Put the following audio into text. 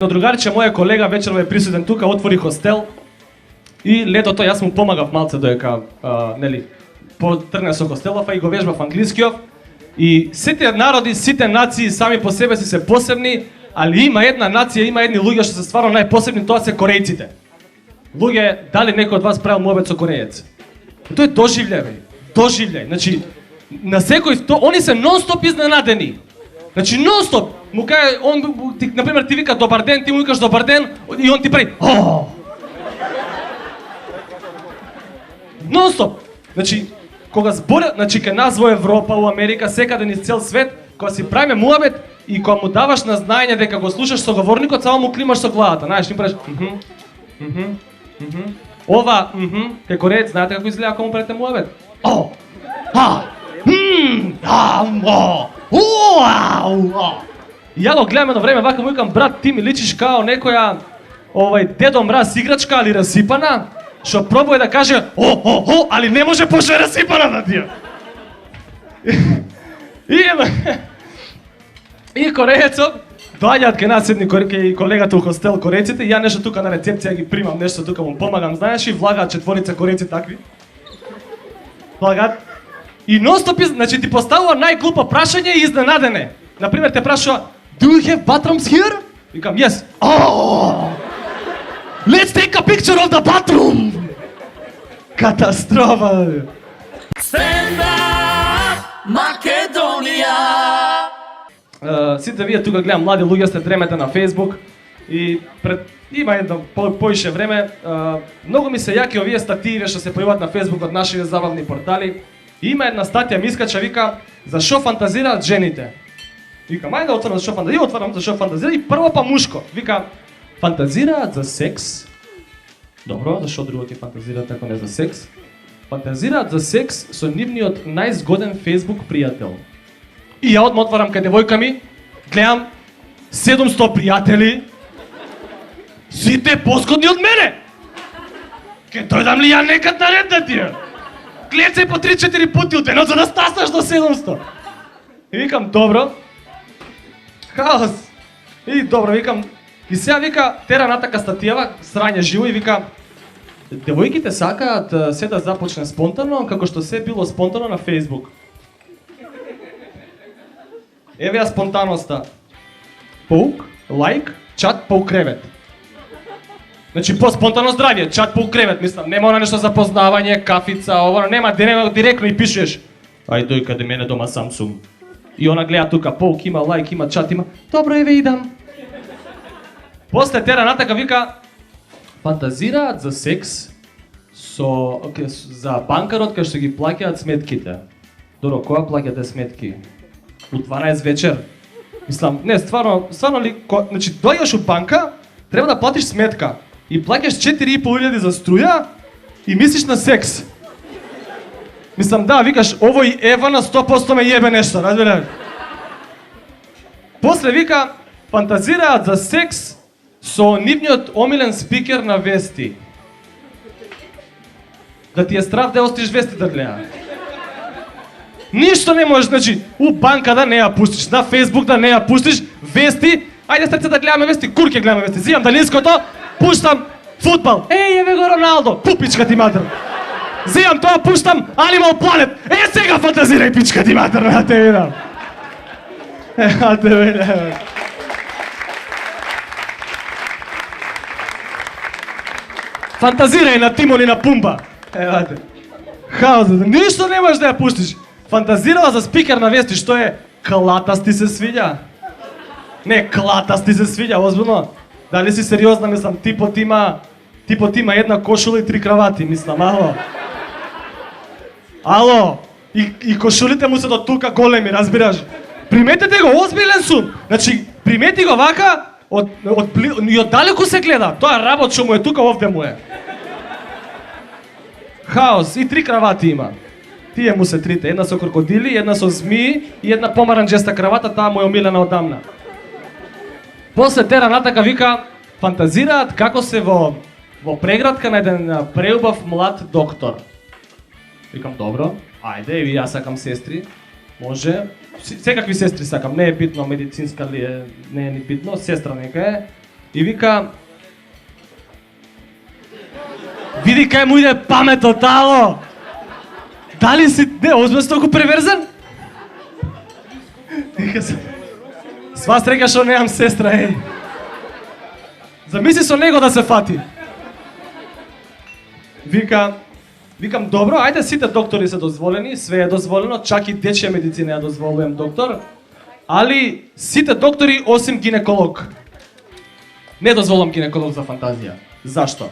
Другарче, мој колега вечерва е присутен тука, отвори хостел и летото јас му помагав малце доека нели потргна со хостелов и го вежбав англискиот. И сите народи, сите нации сами по себе си се посебни, али има една нација, има едни луѓе што се стварно најпосебни, тоа се корејците. Луѓе, дали некој од вас правил муабет со корејец? Тоа е доживљај, бе. Доживљај. Значи, на секој они се нон-стоп изненадени. Значи нон-стоп му каже он ти, например ти вика добар ден, ти му викаш добар ден и он ти прави нон-стоп. Значи кога зборат, значи кај нас во Европа, у Америка, секаде низ цел свет, кога си правиме муабет и кога му даваш на знаење дека го слушаш соговорникот, само му климаш со главата, знаеш, ни правиш ова кај кореец, знаете како изгледа кога му правите муабет? И ја го гледам едно време, вака му викам, брат, ти ми личиш као некоја Дедо Мраз играчка, али расипана, што пробува да каже али не може пошто е расипана на тие. И кореецот доаѓаат кај нас едни колегата у хостел кореците, ја нешто тука на рецепција ги примам, нешто тука му помагам, знаеш, и влагаат четворица кореци такви. Влагаат. И нон-стоп, значи ти поставува најглупо прашање и изненадене. Например, те прашува, do you have bathrooms here? Викам, yes. Let's take a picture of the bathroom! Катастрофа! Stand up, Македонија! Сите вие тука гледам млади луѓе сте дремете на Facebook и има едно поише време, многу ми се јаки овие стативи што се појавуваат на Facebook од нашите забавни портали. Има една статија ми искача, вика, за шо фантазираат жените. Викам, ајде да отворам за шо фантазираат, и отварам за шо фантазираат, и прво па мушко. Вика, фантазираат за секс. Добро, зашо друго ќе фантазираат ако не за секс? Фантазираат за секс со нивниот најзгоден Facebook пријател. И ја одма отварам кај девојка ми, гледам 700 пријатели, сите позгодни од мене. Ке дојдам ли ја некад наред на тие? Гледај по 3-4 пати од денот за да стаснаш до 700. И викам, добро. Хаос. И добро, викам, и сега вика, тера натака статијава, срање живо и вика, девојките сакаат се да започне спонтано, како што се било спонтано на Facebook. Еве ја спонтаноста. Паук, лайк, чат, паук кревет. Значи по спонтано здравје, чат по кревет, мислам, нема она нешто за познавање, кафица, ова, нема директно и пишеш. Ај дој каде мене дома сам сум. И она гледа тука, паук има, лайк има, чат има. Добро, еве идам. После тера натака вика, фантазираат за секс за банкарот кај што ги плаќаат сметките. Доро, која плаќате сметки? У 12 вечер. Мислам, не, стварно ли, значи дојдеш од банка, треба да платиш сметка и плаќаш 4.500 за струја и мислиш на секс. Мислам, да, викаш, овој Ева на 100% ме јебе нешто, разбираш? После вика, фантазираат за секс со нивниот омилен спикер на вести. Да ти е страв да остиш вести да гледа. Ништо не можеш, значи, у банка да не ја пуштиш, на Facebook да не ја пуштиш, вести, ајде стрце да гледаме вести, курке гледаме вести, зимам далинското, пуштам фудбал, еве го Роналдо, пупичка ти матер. Зимам тоа, пуштам Animal Planet, сега фантазирај пичка ти матер, да те видам. Да те видам. Фантазирај на Тимон и на Пумба. Евате. Хаос, ништо не можеш да ја пуштиш. Фантазирала за спикер на вести, што е клатасти се свиѓа. Не, клатасти се свиѓа, озбилно. Дали си сериозна, мислам, типот има една кошула и 3 кравати, мислам, ало. Ало, и кошулите му се до тука големи, разбираш. Приметете го, озбилен сум. Значи, примети го вака, и од далеку се гледа. Тоа работ што му е тука, овде му е. Хаос, и 3 кравати има. Тие му се трите, една со крокодили, една со змии и една помаранџеста кравата, таа му е омилена одамна. После тера натака вика, фантазираат како се во преградка на еден преубав млад доктор. Викам, добро, ајде, и јас сакам сестри, може, секакви сестри сакам, не е битно медицинска ли е, не е ни битно, сестра нека е. И вика, види кај му иде паметот, ало! Дали си, не, озбилно си толку преверзен? Вика се, сва среќа што немам сестра, еј. Замисли со него да се фати. Викам, добро, ајде сите доктори се дозволени, све е дозволено, чак и дечја медицина ја дозволувам доктор, али сите доктори осим гинеколог. Не дозволам гинеколог за фантазија. Зашто?